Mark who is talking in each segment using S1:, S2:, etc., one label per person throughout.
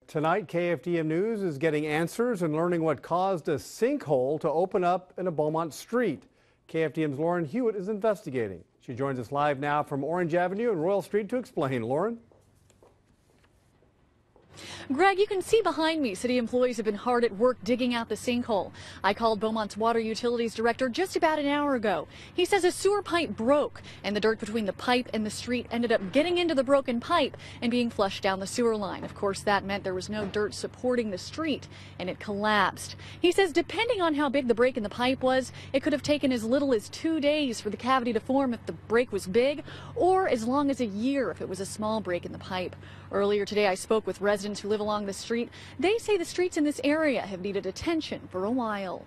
S1: Tonight, KFDM News is getting answers and learning what caused a sinkhole to open up in a Beaumont street. KFDM's Lauren Huet is investigating. She joins us live now from Orange Avenue and Royal Street to explain. Lauren?
S2: Greg, you can see behind me, city employees have been hard at work digging out the sinkhole. I called Beaumont's water utilities director just about an hour ago. He says a sewer pipe broke and the dirt between the pipe and the street ended up getting into the broken pipe and being flushed down the sewer line. Of course, that meant there was no dirt supporting the street and it collapsed. He says depending on how big the break in the pipe was, it could have taken as little as 2 days for the cavity to form if the break was big, or as long as a year if it was a small break in the pipe. Earlier today, I spoke with residents who live along the street. They say the streets in this area have needed attention for a while.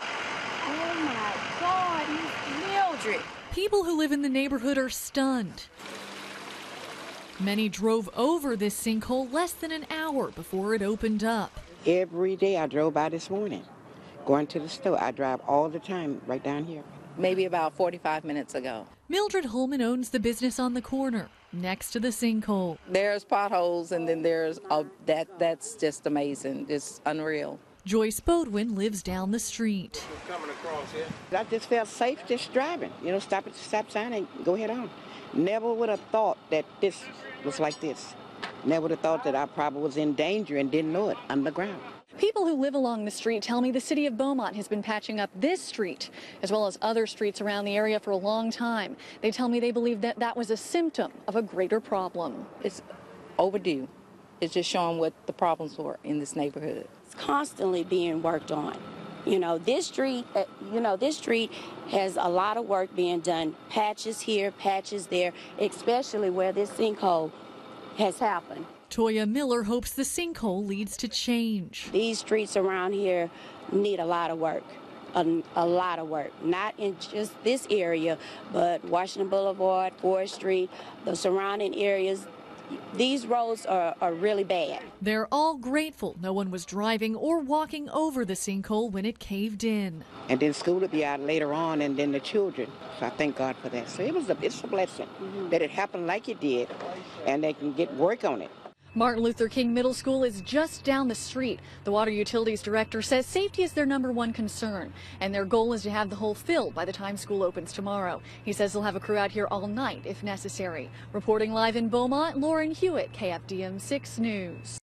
S3: Oh my God, Mildred.
S2: People who live in the neighborhood are stunned. Many drove over this sinkhole less than an hour before it opened up.
S4: Every day I drove by this morning, going to the store. I drive all the time right down here.
S3: Maybe about 45 minutes ago.
S2: Mildred Holman owns the business on the corner next to the sinkhole.
S3: There's potholes and then there's that's just amazing. It's unreal.
S2: Joyce Bodwin lives down the street.
S5: Coming across here.
S4: I just felt safe just driving. You know, stop at the stop sign and go head on. Never would have thought that this was like this. Never would have thought that I probably was in danger and didn't know it underground.
S2: People who live along the street tell me the city of Beaumont has been patching up this street as well as other streets around the area for a long time. They tell me they believe that that was a symptom of a greater problem.
S3: It's overdue. It's just showing what the problems were in this neighborhood.
S6: It's constantly being worked on. This street has a lot of work being done. Patches here, patches there, especially where this sinkhole has happened.
S2: Toya Miller hopes the sinkhole leads to change.
S6: These streets around here need a lot of work, a lot of work. Not in just this area, but Washington Boulevard, 4th Street, the surrounding areas. These roads are really bad.
S2: They're all grateful no one was driving or walking over the sinkhole when it caved in.
S4: And then school would be out later on, and then the children. So I thank God for that. So it's a blessing that it happened like it did, and they can get work on it.
S2: Martin Luther King Middle School is just down the street. The water utilities director says safety is their #1 concern, and their goal is to have the hole filled by the time school opens tomorrow. He says they'll have a crew out here all night if necessary. Reporting live in Beaumont, Lauren Huet, KFDM 6 News.